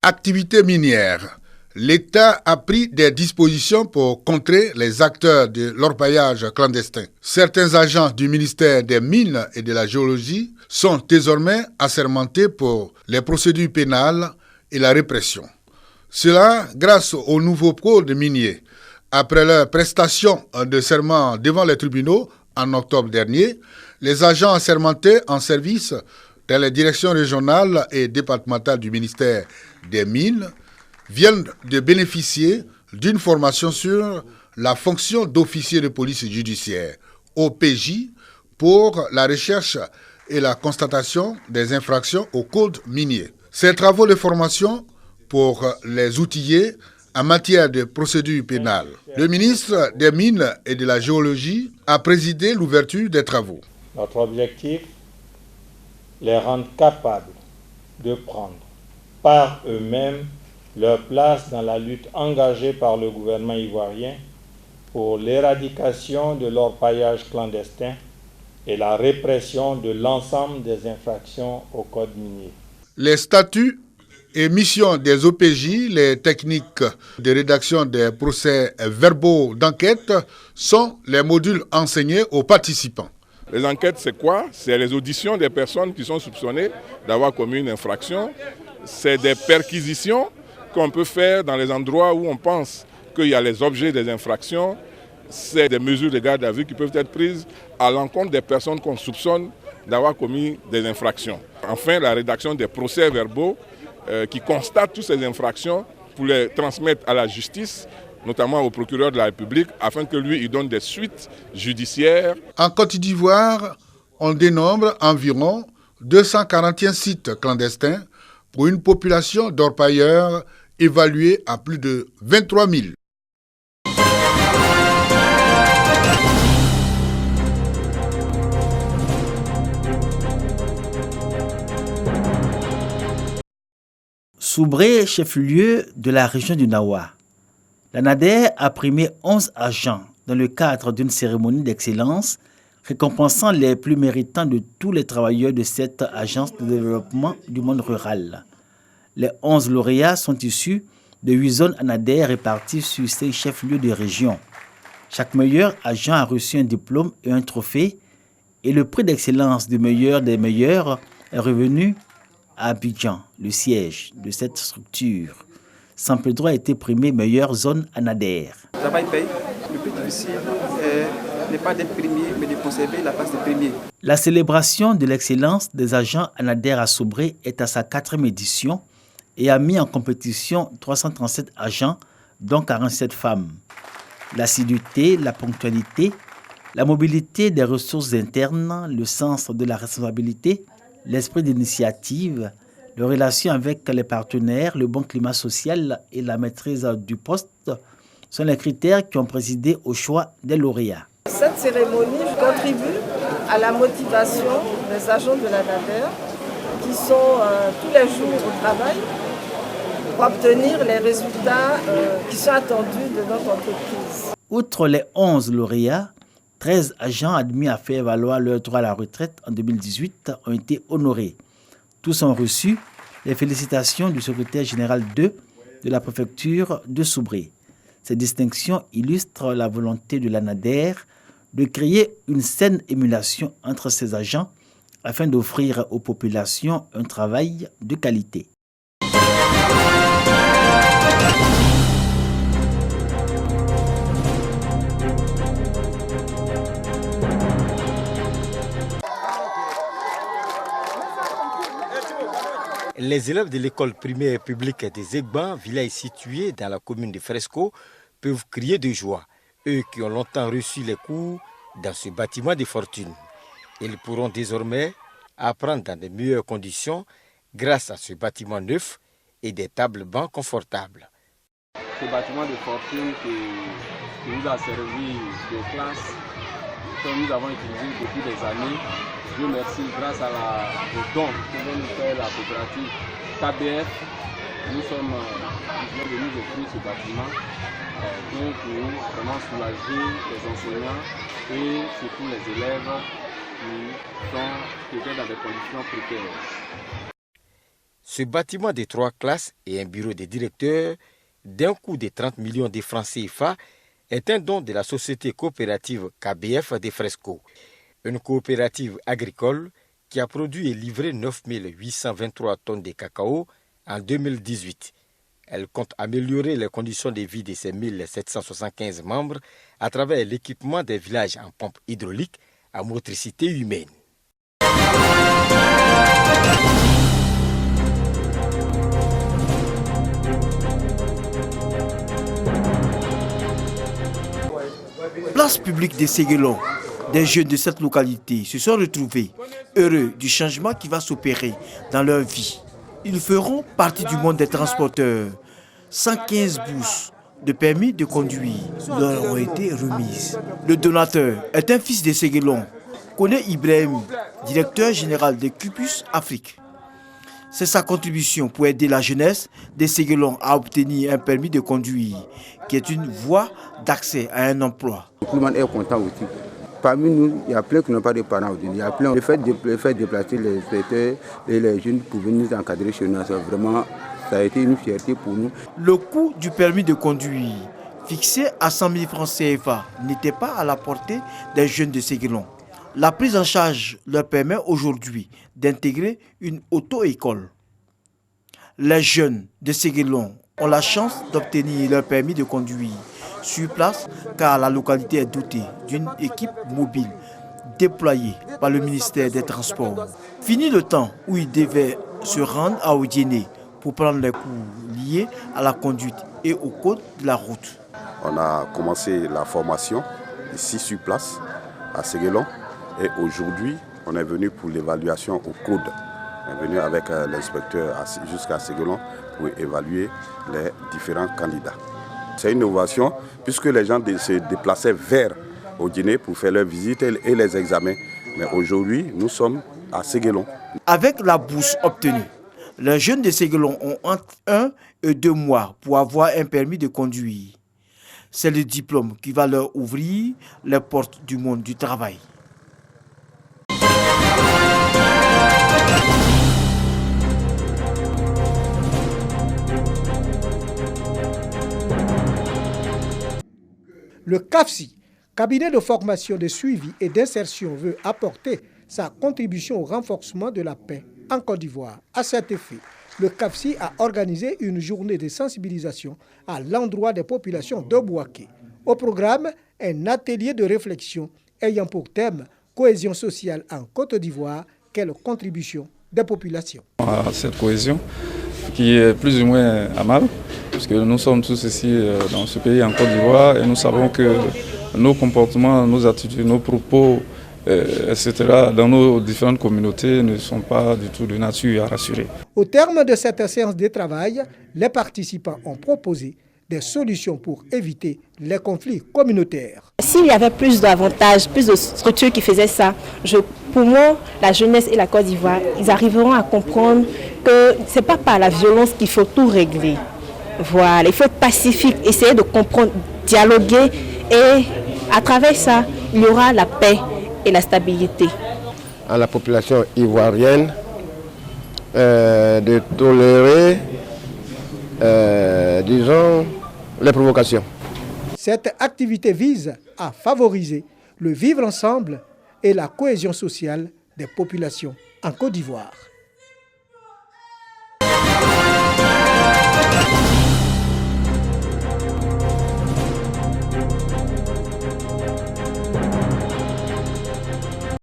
Activité minière. L'État a pris des dispositions pour contrer les acteurs de l'orpaillage clandestin. Certains agents du ministère des Mines et de la Géologie sont désormais assermentés pour les procédures pénales et la répression. Cela grâce au nouveau code minier. Après leur prestation de serment devant les tribunaux en octobre dernier, les agents assermentés en service dans les directions régionales et départementales du ministère des Mines viennent de bénéficier d'une formation sur la fonction d'officier de police judiciaire, OPJ, pour la recherche et la constatation des infractions au code minier. Ces travaux de formation pour les outiller en matière de procédure pénale. Le ministre des Mines et de la Géologie a présidé l'ouverture des travaux. Notre objectif, les rendre capables de prendre par eux-mêmes leur place dans la lutte engagée par le gouvernement ivoirien pour l'éradication de l'orpaillage clandestin et la répression de l'ensemble des infractions au code minier. Les statuts et missions des OPJ, les techniques de rédaction des procès-verbaux d'enquête sont les modules enseignés aux participants. Les enquêtes, c'est quoi? C'est les auditions des personnes qui sont soupçonnées d'avoir commis une infraction. C'est des perquisitions qu'on peut faire dans les endroits où on pense qu'il y a les objets des infractions. C'est des mesures de garde à vue qui peuvent être prises à l'encontre des personnes qu'on soupçonne d'avoir commis des infractions. Enfin, la rédaction des procès-verbaux qui constatent toutes ces infractions pour les transmettre à la justice, notamment au procureur de la République, afin que lui, il donne des suites judiciaires. En Côte d'Ivoire, on dénombre environ 241 sites clandestins pour une population d'orpailleurs évaluée à plus de 23 000. Soubré, chef-lieu de la région du Nawa. L'ANADER a primé 11 agents dans le cadre d'une cérémonie d'excellence récompensant les plus méritants de tous les travailleurs de cette agence de développement du monde rural. Les 11 lauréats sont issus de 8 zones ANADER réparties sur 5 chefs-lieux de région. Chaque meilleur agent a reçu un diplôme et un trophée et le prix d'excellence du meilleur des meilleurs est revenu à Abidjan, le siège de cette structure. San Pedro a été primé meilleure zone ANADER. Le travail paye. Le plus difficile n'est pas d'être premier, mais de conserver la place de premier. La célébration de l'excellence des agents ANADER à Soubré est à sa 4e édition et a mis en compétition 337 agents, dont 47 femmes. L'assiduité, la ponctualité, la mobilité des ressources internes, le sens de la responsabilité, l'esprit d'initiative, les relations avec les partenaires, le bon climat social et la maîtrise du poste sont les critères qui ont présidé au choix des lauréats. Cette cérémonie contribue à la motivation des agents de l'ANADER qui sont tous les jours au travail pour obtenir les résultats qui sont attendus de notre entreprise. Outre les 11 lauréats, 13 agents admis à faire valoir leur droit à la retraite en 2018 ont été honorés. Tous ont reçu les félicitations du secrétaire général 2 de la préfecture de Soubré. Ces distinctions illustrent la volonté de l'ANADER de créer une saine émulation entre ses agents afin d'offrir aux populations un travail de qualité. Les élèves de l'école primaire publique des Egbans, village situé dans la commune de Fresco, peuvent crier de joie, eux qui ont longtemps reçu les cours dans ce bâtiment de fortune. Ils pourront désormais apprendre dans de meilleures conditions grâce à ce bâtiment neuf et des tables-bancs confortables. Ce bâtiment de fortune qui nous a servi de classe, que nous avons utilisé depuis des années. Dieu merci, grâce à au don que vient nous faire la coopérative KBF, nous venons de nous offrir ce bâtiment pour vraiment soulager les enseignants et surtout les élèves qui étaient dans des conditions précaires. Ce bâtiment de 3 classes et un bureau de directeur d'un coût de 30 millions de francs CFA est un don de la société coopérative KBF de Fresco, une coopérative agricole qui a produit et livré 9 823 tonnes de cacao en 2018. Elle compte améliorer les conditions de vie de ses 1775 membres à travers l'équipement des villages en pompe hydraulique à motricité humaine. Place publique des Séguélons, des jeunes de cette localité se sont retrouvés heureux du changement qui va s'opérer dans leur vie. Ils feront partie du monde des transporteurs. 115 bourses de permis de conduire leur ont été remises. Le donateur est un fils de Séguélon, Koné Ibrahim, directeur général de Cupus Afrique. C'est sa contribution pour aider la jeunesse des Séguélons à obtenir un permis de conduire, qui est une voie d'accès à un emploi. Tout le monde est content aussi. Parmi nous, il y a plein qui n'ont pas de parents aujourd'hui. Il y a plein de faire déplacer les inspecteurs et les jeunes pour venir encadrer chez nous. Vraiment, ça a été une fierté pour nous. Le coût du permis de conduire, fixé à 100 000 francs CFA, n'était pas à la portée des jeunes de Séguélon. La prise en charge leur permet aujourd'hui d'intégrer une auto-école. Les jeunes de Séguélon ont la chance d'obtenir leur permis de conduire sur place car la localité est dotée d'une équipe mobile déployée par le ministère des Transports. Fini le temps où ils devaient se rendre à Odiéné pour prendre les cours liés à la conduite et au code de la route. On a commencé la formation ici sur place à Séguélon et aujourd'hui on est venu pour l'évaluation au code. On est venu avec l'inspecteur jusqu'à Séguélon pour évaluer les différents candidats. C'est une innovation puisque les gens se déplaçaient vers Odiéné pour faire leurs visites et les examens. Mais aujourd'hui, nous sommes à Séguélon. Avec la bourse obtenue, les jeunes de Séguélon ont entre 1 et 2 mois pour avoir un permis de conduire. C'est le diplôme qui va leur ouvrir les portes du monde du travail. Le CAFSI, cabinet de formation, de suivi et d'insertion, veut apporter sa contribution au renforcement de la paix en Côte d'Ivoire. À cet effet, le CAFSI a organisé une journée de sensibilisation à l'endroit des populations de Bouaké. Au programme, un atelier de réflexion ayant pour thème cohésion sociale en Côte d'Ivoire, quelle contribution des populations. À cette cohésion qui est plus ou moins à mal, puisque nous sommes tous ici dans ce pays en Côte d'Ivoire et nous savons que nos comportements, nos attitudes, nos propos, etc., dans nos différentes communautés ne sont pas du tout de nature à rassurer. Au terme de cette séance de travail, les participants ont proposé des solutions pour éviter les conflits communautaires. S'il y avait plus d'avantages, plus de structures qui faisaient ça, pour moi, la jeunesse et la Côte d'Ivoire, ils arriveront à comprendre que ce n'est pas par la violence qu'il faut tout régler. Voilà, il faut être pacifique, essayer de comprendre, dialoguer et à travers ça, il y aura la paix et la stabilité. À la population ivoirienne de tolérer, disons, les provocations. Cette activité vise à favoriser le vivre ensemble et la cohésion sociale des populations en Côte d'Ivoire.